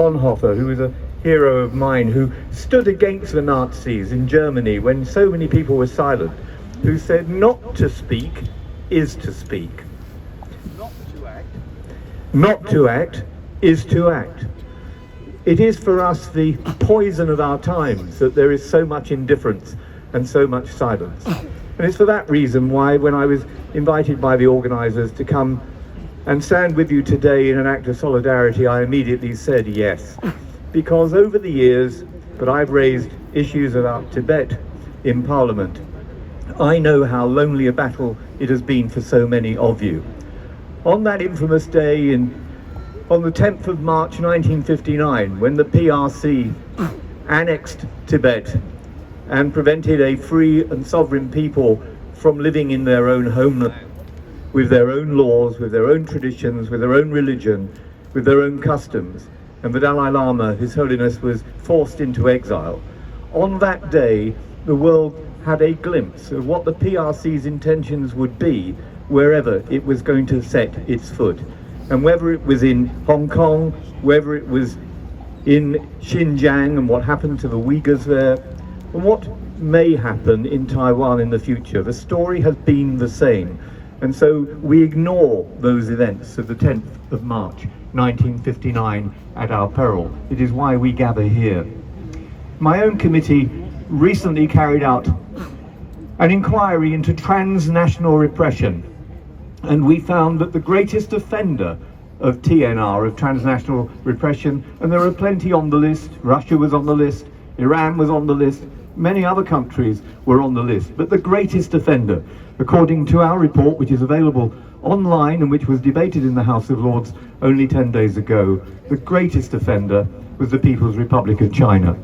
Bonhoeffer, who was a hero of mine, who stood against the Nazis in Germany when so many people were silent, who said not to speak is to speak. Not to act is to act. It is for us the poison of our times that there is so much indifference and so much silence. And it's for that reason why, when I was invited by the organisers to come and stand with you today in an act of solidarity, I immediately said yes. Because over the years that I've raised issues about Tibet in Parliament, I know how lonely a battle it has been for so many of you. On that infamous day on the 10th of March 1959, when the PRC annexed Tibet and prevented a free and sovereign people from living in their own homeland, with their own laws, with their own traditions, with their own religion, with their own customs, and the Dalai Lama, His Holiness, was forced into exile. On that day, the world had a glimpse of what the PRC's intentions would be wherever it was going to set its foot. And whether it was in Hong Kong, whether it was in Xinjiang and what happened to the Uyghurs there, and what may happen in Taiwan in the future, the story has been the same. And so we ignore those events of the 10th of March 1959 at our peril. It is why we gather here. My own committee recently carried out an inquiry into transnational repression, and we found that the greatest offender of TNR, of transnational repression, and there are plenty on the list. Russia was on the list, Iran was on the list, many other countries were on the list, but the greatest offender, according to our report, which is available online and which was debated in the House of Lords only 10 days ago, the greatest offender was the People's Republic of China.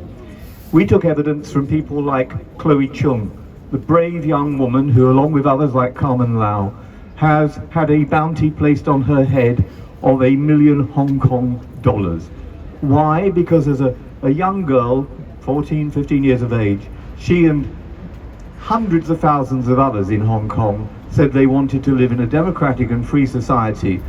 We took evidence from people like Chloe Chung, the brave young woman who, along with others like Carmen Lau, has had a bounty placed on her head of $1 million Hong Kong dollars. Why? Because as a young girl, 14, 15 years of age, she and hundreds of thousands of others in Hong Kong said they wanted to live in a democratic and free society,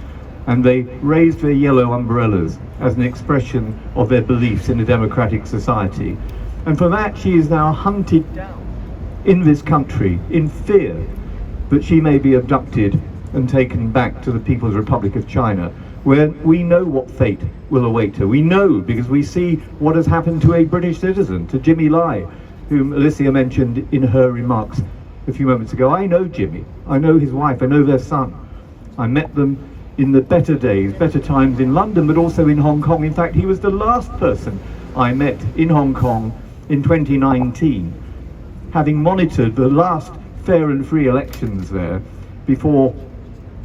and they raised their yellow umbrellas as an expression of their beliefs in a democratic society. And for that, she is now hunted down in this country in fear that she may be abducted and taken back to the People's Republic of China, where we know what fate will await her. We know because we see what has happened to a British citizen, to Jimmy Lai, whom Alicia mentioned in her remarks a few moments ago. I know Jimmy, I know his wife, I know their son. I met them in the better days, better times in London, but also in Hong Kong. In fact, he was the last person I met in Hong Kong in 2019, having monitored the last fair and free elections there before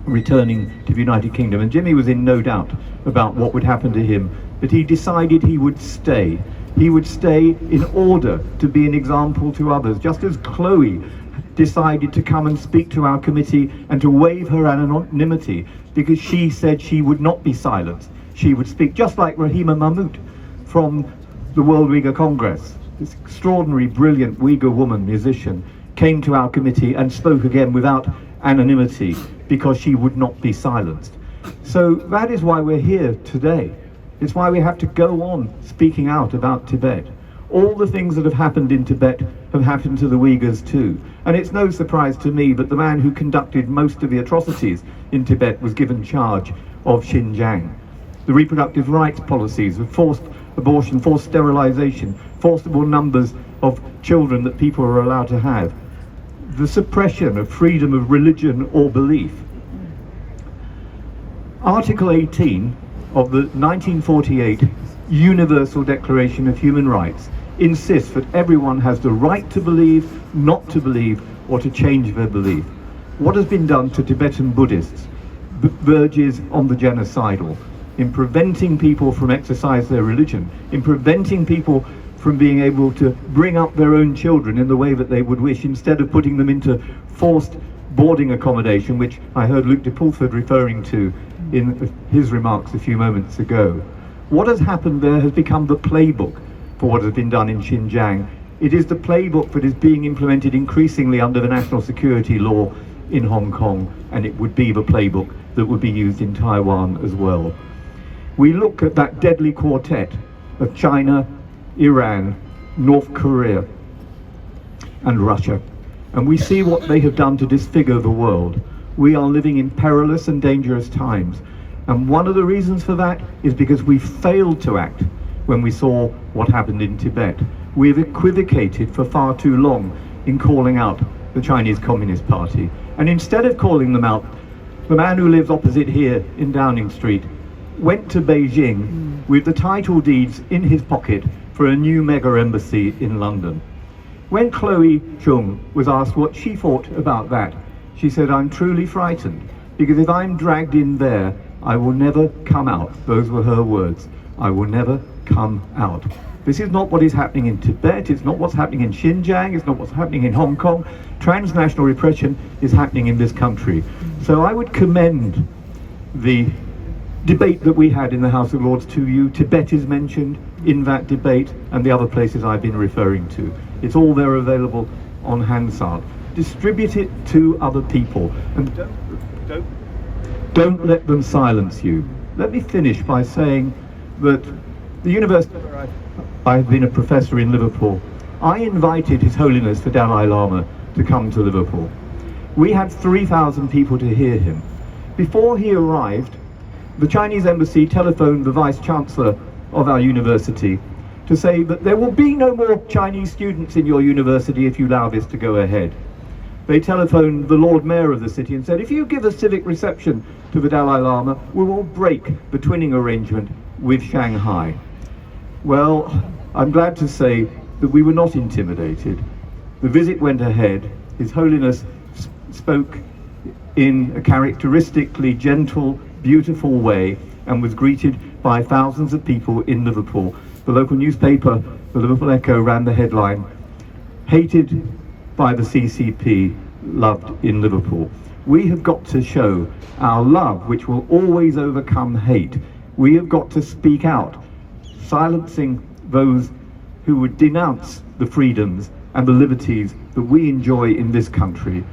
returning to the United Kingdom. And Jimmy was in no doubt about what would happen to him, but he decided he would stay. He would stay in order to be an example to others, just as Chloe decided to come and speak to our committee and to waive her anonymity because she said she would not be silenced. She would speak, just like Rahima Mahmood from the World Uyghur Congress. This extraordinary, brilliant Uyghur woman, musician, came to our committee and spoke again without anonymity because she would not be silenced. So that is why we're here today. It's why we have to go on speaking out about Tibet. All the things that have happened in Tibet have happened to the Uyghurs too. And it's no surprise to me that the man who conducted most of the atrocities in Tibet was given charge of Xinjiang. The reproductive rights policies of forced abortion, forced sterilization, forcible numbers of children that people are allowed to have, the suppression of freedom of religion or belief. Article 18 of the 1948 Universal Declaration of Human Rights insists that everyone has the right to believe, not to believe, or to change their belief. What has been done to Tibetan Buddhists verges on the genocidal, in preventing people from exercise their religion, in preventing people from being able to bring up their own children in the way that they would wish, instead of putting them into forced boarding accommodation, which I heard Luke de Pulford referring to in his remarks a few moments ago. What has happened there has become the playbook for what has been done in Xinjiang. It is the playbook that is being implemented increasingly under the national security law in Hong Kong, and it would be the playbook that would be used in Taiwan as well. we look at that deadly quartet of China, Iran, North Korea, and Russia, and we see what they have done to disfigure the world. We are living in perilous and dangerous times, and one of the reasons for that is because we failed to act when we saw what happened in Tibet. We have equivocated for far too long in calling out the Chinese Communist Party, and instead of calling them out, the man who lives opposite here in Downing Street went to Beijing with the title deeds in his pocket for a new mega embassy in London. When Chloe Chung was asked what she thought about that, she said, "I'm truly frightened, because if I'm dragged in there, I will never come out." Those were her words. "I will never come out." This is not what is happening in Tibet, it's not what's happening in Xinjiang, it's not what's happening in Hong Kong. Transnational repression is happening in this country. So I would commend the debate that we had in the House of Lords to you. Tibet is mentioned in that debate and the other places I've been referring to. It's all there available on Hansard. Distribute it to other people, and don't let them silence you. Let me finish by saying that the university where I've been a professor in Liverpool, I invited His Holiness the Dalai Lama to come to Liverpool. We had 3,000 people to hear him. Before he arrived, the Chinese embassy telephoned the Vice Chancellor of our university to say that there will be no more Chinese students in your university if you allow this to go ahead. They telephoned the Lord Mayor of the city and said, "If you give a civic reception to the Dalai Lama, we will break the twinning arrangement with Shanghai." Well, I'm glad to say that we were not intimidated. The visit went ahead. His Holiness spoke in a characteristically gentle, beautiful way and was greeted by thousands of people in Liverpool. The local newspaper, the Liverpool Echo, ran the headline, "Hated by the CCP, loved in Liverpool." We have got to show our love, which will always overcome hate. We have got to speak out, silencing those who would denounce the freedoms and the liberties that we enjoy in this country.